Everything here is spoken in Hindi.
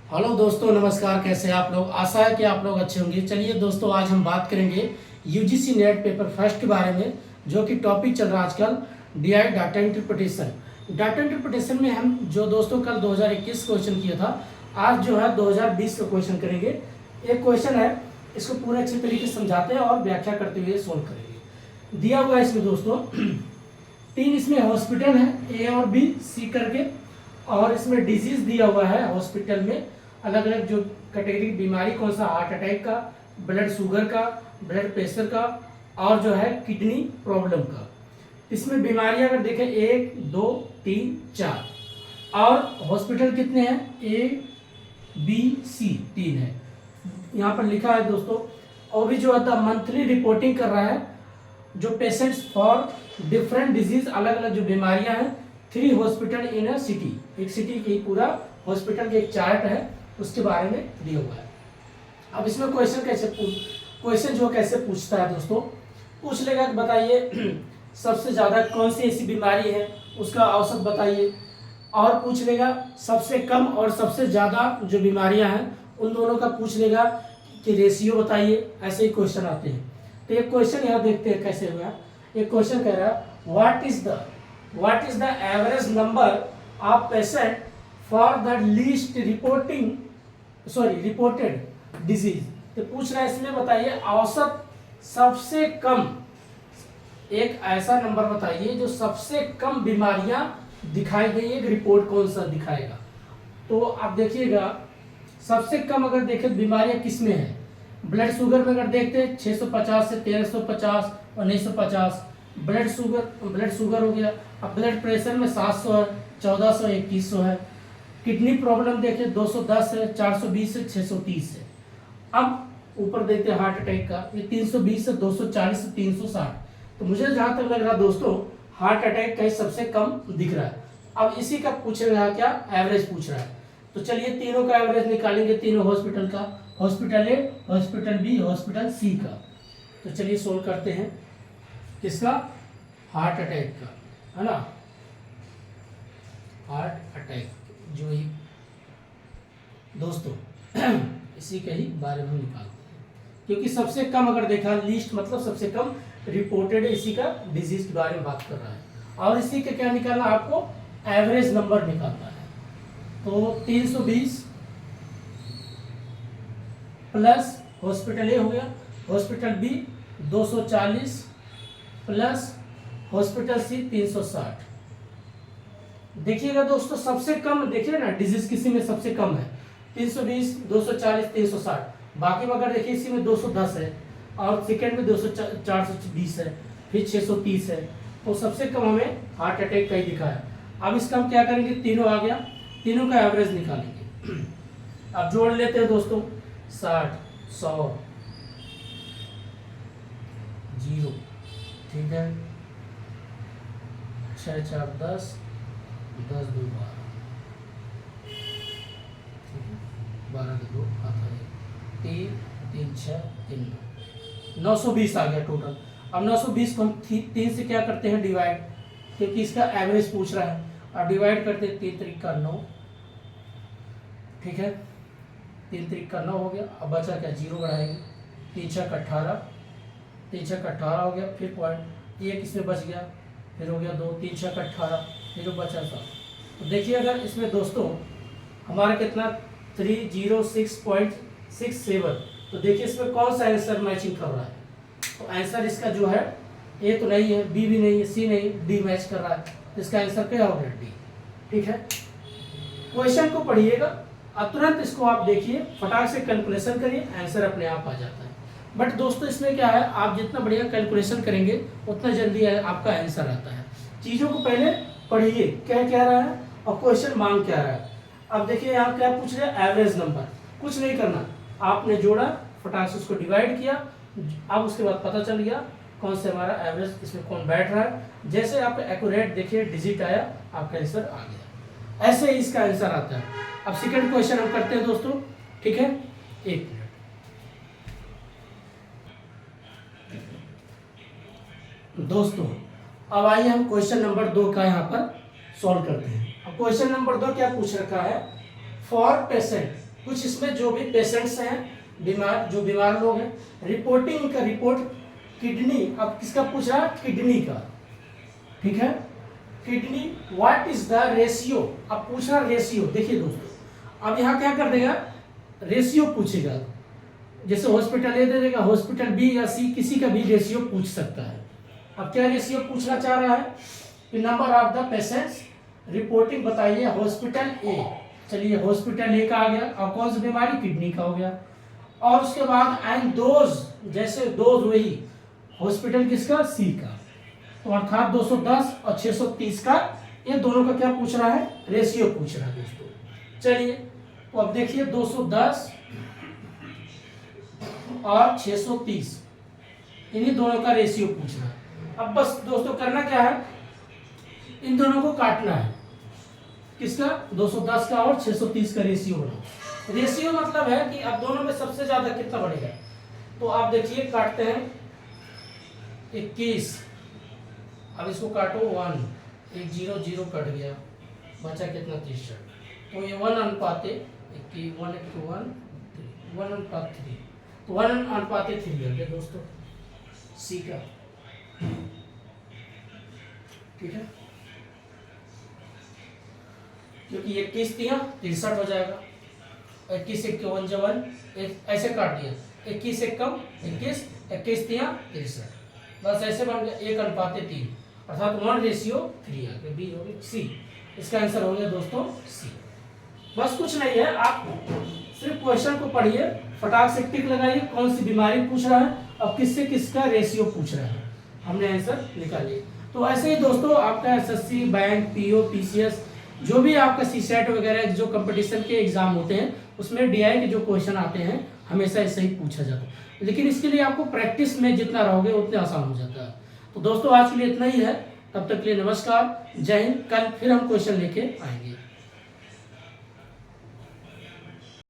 हेलो दोस्तों, नमस्कार। कैसे हैं आप लोग? आशा है कि आप लोग अच्छे होंगे। चलिए दोस्तों, आज हम बात करेंगे यूजीसी नेट पेपर फर्स्ट के बारे में, जो कि टॉपिक चल रहा है आजकल, DI data interpretation. Data interpretation में हम जो दोस्तों कल 2021 क्वेश्चन किया था, आज जो है 2020 का क्वेश्चन करेंगे। एक क्वेश्चन है, इसको पूरे अच्छे तरीके से समझाते हैं और व्याख्या करते हुए सोल्व करेंगे। दिया हुआ है इसमें दोस्तों 3 इसमें हॉस्पिटल है, ए और बी सी करके, और इसमें डिजीज दिया हुआ है हॉस्पिटल में अलग अलग जो कैटेगरी बीमारी, कौन सा, हार्ट अटैक का, ब्लड शुगर का, ब्लड प्रेशर का, और जो है किडनी प्रॉब्लम का। इसमें बीमारियां अगर देखें 1 2 3 4, और हॉस्पिटल कितने हैं, ए बी सी 3 है। यहाँ पर लिखा है दोस्तों, और भी जो है मंथली रिपोर्टिंग कर रहा है जो पेशेंट्स फॉर डिफरेंट डिजीज, अलग अलग जो बीमारियां हैं, 3 हॉस्पिटल इन अ सिटी, एक सिटी की पूरा हॉस्पिटल के एक चार्ट है, उसके बारे में दिया हुआ है। अब इसमें क्वेश्चन जो कैसे पूछता है दोस्तों, पूछ लेगा कि बताइए सबसे ज़्यादा कौन सी ऐसी बीमारी है, उसका औसत बताइए। और पूछ लेगा सबसे कम और सबसे ज़्यादा जो बीमारियां हैं उन दोनों का पूछ लेगा कि रेशियो बताइए। ऐसे ही क्वेश्चन आते हैं। तो एक क्वेश्चन यहाँ देखते हैं कैसे हुआ। एक क्वेश्चन कह रहा है what is the average number of patient for the least reported disease. तो पूछ रहा है इसमें बताइए औसत सबसे कम, एक ऐसा नंबर बताइए जो सबसे कम बीमारियां दिखाई गई, एक रिपोर्ट कौन सा दिखाएगा। तो आप देखिएगा सबसे कम अगर देखें बीमारियां किस में है, ब्लड शुगर में अगर देखते हैं 650 से 1350 और 1950 ब्लड शुगर हो गया। अब ब्लड प्रेशर में 700 है, 1400 है, 2100 है। किडनी प्रॉब्लम देखें 210 है, 420 से 630 है। अब ऊपर देखते हैं हार्ट अटैक का, ये 320 से 240 से 360। तो मुझे जहां तक लग रहा दोस्तों हार्ट अटैक का ही सबसे कम दिख रहा है। अब इसी का पूछ रहा है, क्या एवरेज पूछ रहा है। तो चलिए तीनों का एवरेज निकालेंगे, तीनों हॉस्पिटल का, हॉस्पिटल ए, हॉस्पिटल बी, हॉस्पिटल सी का। तो चलिए सोल्व करते हैं। किसका? हार्ट अटैक का, है ना, हार्ट अटैक जो ही दोस्तों इसी के ही बारे में निकालते हैं, क्योंकि सबसे कम अगर देखा, लीस्ट मतलब सबसे कम रिपोर्टेड, इसी का डिजीज के बारे में बात कर रहा है। और इसी के क्या निकालना, आपको एवरेज नंबर निकालना है। तो 320 प्लस हॉस्पिटल ए हो गया, हॉस्पिटल बी 240 प्लस हॉस्पिटल सी 360। देखिएगा दोस्तों सबसे कम देखिए ना डिजीज किसी में सबसे कम है 320, 240, 360। बाकी में अगर देखिए इसी में 210 है, और सेकेंड में 420 है, फिर 630 है। तो सबसे कम हमें हार्ट अटैक का ही दिखा है। अब इसका हम क्या करेंगे, तीनों आ गया, तीनों का एवरेज निकालेंगे। अब जोड़ लेते हैं दोस्तों, 60, 100, 0, ठीक है, 6 4 10, 10 2 12, 12 2 आता है 3 3 6 3 920 आ गया टोटल। अब 920 को हम 3 से क्या करते हैं, डिवाइड, क्योंकि इसका एवरेज पूछ रहा है। अब डिवाइड करते हैं, 3 3 का 9, ठीक है, 3 3 का 9 हो गया। अब बचा क्या, 0 बढ़ाएंगे, 3 6 का 18, 3 6 का 18 हो गया, फिर पॉइंट 1 इसमें बच गया, फिर हो गया 2, 3 6 का 18, फिर बचा 7। तो देखिए अगर इसमें दोस्तों हमारा कितना 306.67, तो देखिए इसमें कौन सा आंसर मैचिंग कर रहा है। तो आंसर इसका जो है ए तो नहीं है, बी भी नहीं है, सी नहीं, डी मैच कर रहा है। तो इसका आंसर क्या हो गया, डी, ठीक है। क्वेश्चन को पढ़िएगा और तुरंत इसको आप देखिए, फटाक से कैलकुलेशन करिए, आंसर अपने आप आ जाता है। बट दोस्तों इसमें क्या है, आप जितना बढ़िया कैलकुलेशन करेंगे उतना जल्दी आपका आंसर आता है। चीज़ों को पहले पढ़िए, क्या क्या रहा है और क्वेश्चन मांग क्या रहा है। अब देखिए यहाँ क्या पूछ रहे हैं, एवरेज नंबर। कुछ नहीं करना, आपने जोड़ा, फटाक से उसको डिवाइड किया, अब उसके बाद पता चल गया कौन से हमारा एवरेज इसमें कौन बैठ रहा है। जैसे आप एक्यूरेट देखिए डिजिट आया, आपका आंसर आ गया। ऐसे ही इसका आंसर आता है। अब सेकंड क्वेश्चन हम करते हैं दोस्तों, ठीक है, एक मिनट दोस्तों। अब आइए हम क्वेश्चन नंबर 2 का यहाँ पर सॉल्व करते हैं। अब क्वेश्चन नंबर 2 क्या पूछ रखा है, फॉर पेशेंट कुछ इसमें जो भी पेशेंट्स हैं, जो बीमार लोग हैं, रिपोर्टिंग का रिपोर्ट किडनी, अब किसका पूछ रहा है? किडनी का, ठीक है। Kidney what is the ratio, अब पूछ रहा रेशियो। देखिए दोस्तों, अब यहाँ क्या कर देगा, रेशियो पूछेगा। जैसे हॉस्पिटल ए दे देगा, हॉस्पिटल बी या सी, किसी का भी रेशियो पूछ सकता है। अब क्या रेशियो पूछना चाह रहा है कि number of the patients reporting बताइए हॉस्पिटल ए। चलिए हॉस्पिटल ए का आ गया, और कौन सी बीमारी? किडनी का हो गया। और उसके बाद एंड दोज, जैसे दोज वही हॉस्पिटल किसका? सी का। तो अर्थात 210 और 630 का, ये दोनों का क्या पूछ रहा है? रेशियो पूछ रहा है दोस्तों। चलिए तो अब देखिए 210 और 630, इन्हीं दोनों का रेशियो पूछ रहा है। अब बस दोस्तों करना क्या है, इन दोनों को काटना है। किसका? 210 का और 630 का रेशियो होना। रेशियो मतलब है कि अब दोनों में सबसे ज्यादा कितना बढ़ेगा। तो आप देखिए काटते हैं 21, अब इसको काटो 1, 1 0 0 कट गया, बचा कितना? 63। तो ये 1 अनुपात 1 1 अनुपात 3, तो 1 अनुपात 3 आ गया दोस्तों सी का, ठीक है। क्योंकि 21 दिया 63 हो जाएगा, 21 51 जवन ऐसे काट दिया, 21 एक कम 21, 21 दिया 63, बस ऐसे बन गया 1 अनुपात 3, अर्थात 1:3 आ गया, बी हो गया सी। इसका आंसर हो गया दोस्तों सी। बस कुछ नहीं है, आप सिर्फ क्वेश्चन को पढ़िए, फटाक से टिक लगाइए कौन सी बीमारी पूछ रहा है और किससे किसका रेशियो पूछ रहा है, हमने आंसर निकालिए। तो ऐसे ही दोस्तों आपका एसएससी, बैंक, पीओ, पीसीएस, जो भी आपका सीसेट वगैरह जो कंपटीशन के एग्जाम होते हैं उसमें डीआई के जो क्वेश्चन आते हैं हमेशा ऐसे ही पूछा जाता है। लेकिन इसके लिए आपको प्रैक्टिस में जितना रहोगे उतने आसान हो जाता है। तो दोस्तों आज के लिए इतना ही है, तब तक के लिए नमस्कार, जय हिंद। कल फिर हम क्वेश्चन लेके आएंगे।